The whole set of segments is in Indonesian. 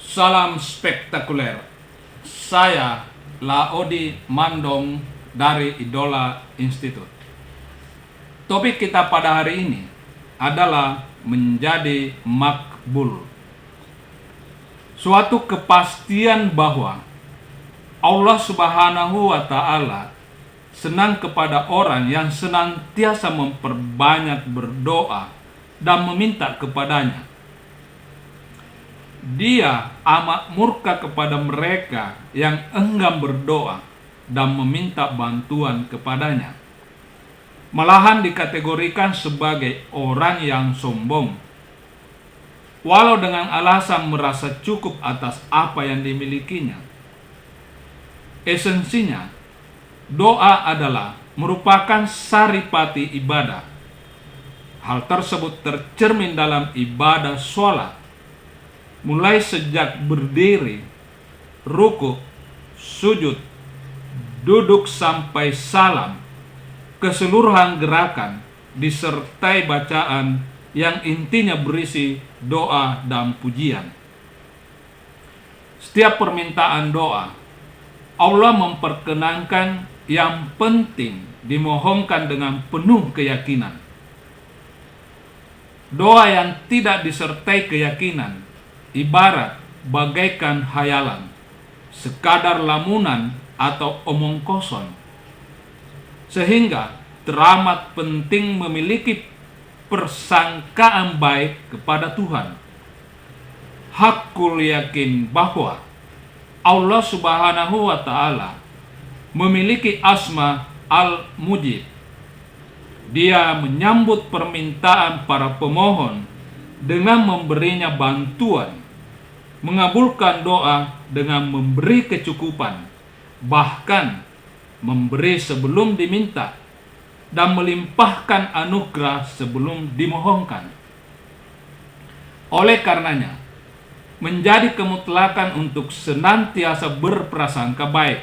Salam spektakuler. Saya Laodi Mandong dari Idola Institute. Topik kita pada hari ini adalah menjadi makbul. Suatu kepastian bahwa Allah Subhanahu wa Ta'ala senang kepada orang yang senantiasa memperbanyak berdoa dan meminta kepadanya. Dia amat murka kepada mereka yang enggan berdoa dan meminta bantuan kepadanya. Malahan dikategorikan sebagai orang yang sombong, walau dengan alasan merasa cukup atas apa yang dimilikinya. Esensinya, doa adalah merupakan saripati ibadah. Hal tersebut tercermin dalam ibadah sholat, mulai sejak berdiri, ruku, sujud, duduk sampai salam, keseluruhan gerakan disertai bacaan yang intinya berisi doa dan pujian. Setiap permintaan doa, Allah memperkenankan yang penting dimohonkan dengan penuh keyakinan. Doa yang tidak disertai keyakinan ibarat bagaikan hayalan, sekadar lamunan atau omong kosong. Sehingga teramat penting memiliki persangkaan baik kepada Tuhan. Hakul yakin bahwa Allah Subhanahu wa Ta'ala memiliki asma Al-Mujib. Dia menyambut permintaan para pemohon dengan memberinya bantuan, mengabulkan doa dengan memberi kecukupan, bahkan memberi sebelum diminta, dan melimpahkan anugerah sebelum dimohonkan. Oleh karenanya, menjadi kemutlakan untuk senantiasa berprasangka baik.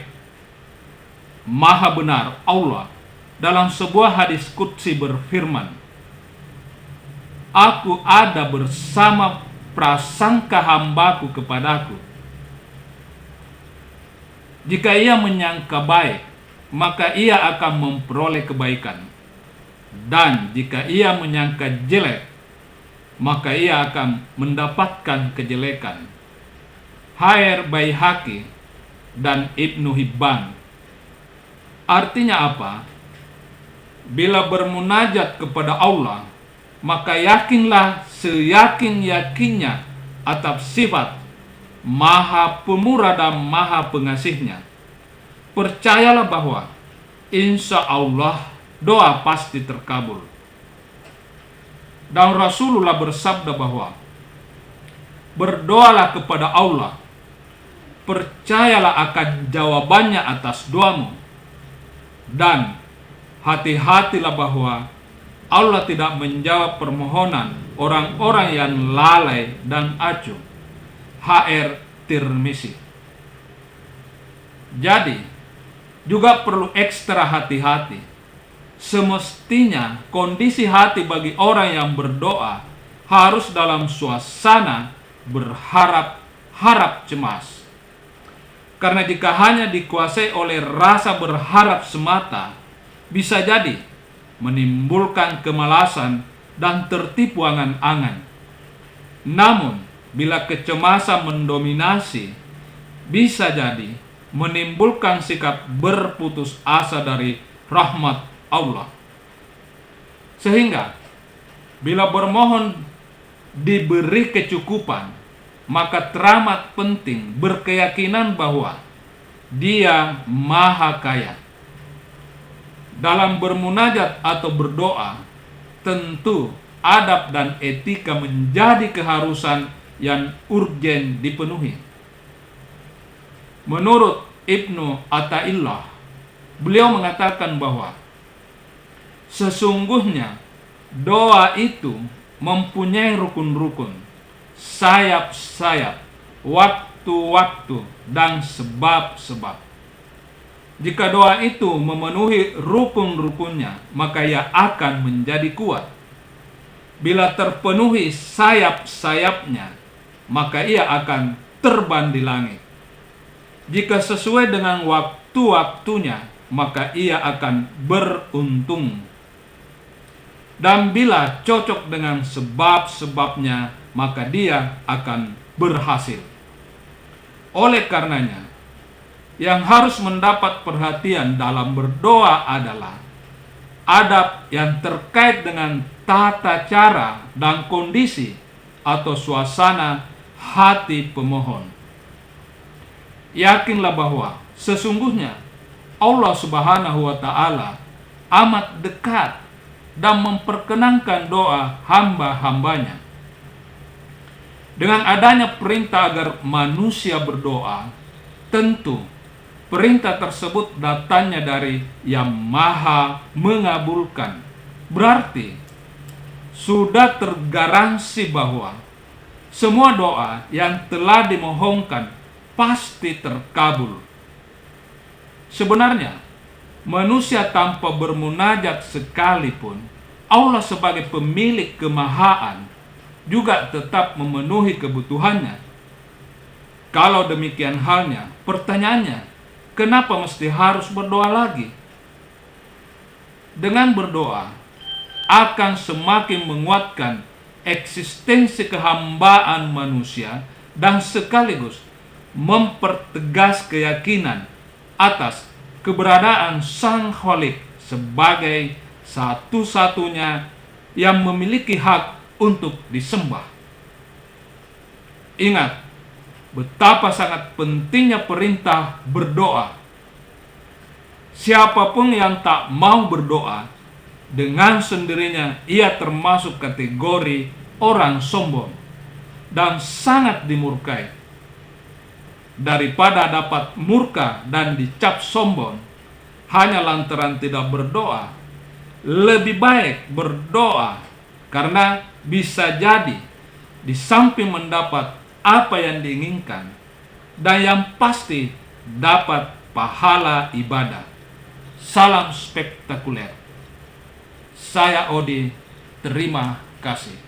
Maha benar Allah dalam sebuah hadis qudsi berfirman, "Aku ada bersama prasangka hambaku kepadaku. Jika ia menyangka baik, maka ia akan memperoleh kebaikan. Dan jika ia menyangka jelek, maka ia akan mendapatkan kejelekan." Hair Baihaqi dan Ibnu Hibban. Artinya apa? Bila bermunajat kepada Allah, maka yakinlah seyakin-yakinnya atas sifat Maha Pemurah dan Maha Pengasihnya. Percayalah bahwa insya Allah doa pasti terkabul. Dan Rasulullah bersabda bahwa berdoalah kepada Allah, percayalah akan jawabannya atas doamu, dan hati-hatilah bahwa Allah tidak menjawab permohonan orang-orang yang lalai dan acuh. HR Tirmizi. Jadi, juga perlu ekstra hati-hati. Semestinya kondisi hati bagi orang yang berdoa harus dalam suasana berharap-harap cemas. Karena jika hanya dikuasai oleh rasa berharap semata, bisa jadi menimbulkan kemalasan dan tertipu angan-angan. Namun, bila kecemasan mendominasi, bisa jadi menimbulkan sikap berputus asa dari rahmat Allah. Sehingga, bila bermohon diberi kecukupan, maka teramat penting berkeyakinan bahwa Dia Maha Kaya. Dalam bermunajat atau berdoa, tentu adab dan etika menjadi keharusan yang urgen dipenuhi. Menurut Ibnu Athaillah, beliau mengatakan bahwa sesungguhnya doa itu mempunyai rukun-rukun, sayap-sayap, waktu-waktu, dan sebab-sebab. Jika doa itu memenuhi rukun-rukunnya, maka ia akan menjadi kuat. Bila terpenuhi sayap-sayapnya, maka ia akan terbang di langit. Jika sesuai dengan waktu-waktunya, maka ia akan beruntung. Dan bila cocok dengan sebab-sebabnya, maka dia akan berhasil. Oleh karenanya, yang harus mendapat perhatian dalam berdoa adalah adab yang terkait dengan tata cara dan kondisi atau suasana hati pemohon. Yakinlah bahwa sesungguhnya Allah Subhanahu wa Ta'ala amat dekat dan memperkenankan doa hamba-hambanya. Dengan adanya perintah agar manusia berdoa, tentu perintah tersebut datangnya dari Yang Maha mengabulkan. Berarti sudah tergaransi bahwa semua doa yang telah dimohonkan pasti terkabul. Sebenarnya, manusia tanpa bermunajat sekalipun, Allah sebagai pemilik kemahaan juga tetap memenuhi kebutuhannya. Kalau demikian halnya, pertanyaannya, kenapa mesti harus berdoa lagi? Dengan berdoa akan semakin menguatkan eksistensi kehambaan manusia dan sekaligus mempertegas keyakinan atas keberadaan Sang Khalik sebagai satu-satunya yang memiliki hak untuk disembah. Ingat betapa sangat pentingnya perintah berdoa. Siapapun yang tak mau berdoa, dengan sendirinya ia termasuk kategori orang sombong dan sangat dimurkai. Daripada dapat murka dan dicap sombong hanya lantaran tidak berdoa, lebih baik berdoa, karena bisa jadi di samping mendapat apa yang diinginkan, dan yang pasti dapat pahala ibadah. Salam spektakuler. Saya Odi, terima kasih.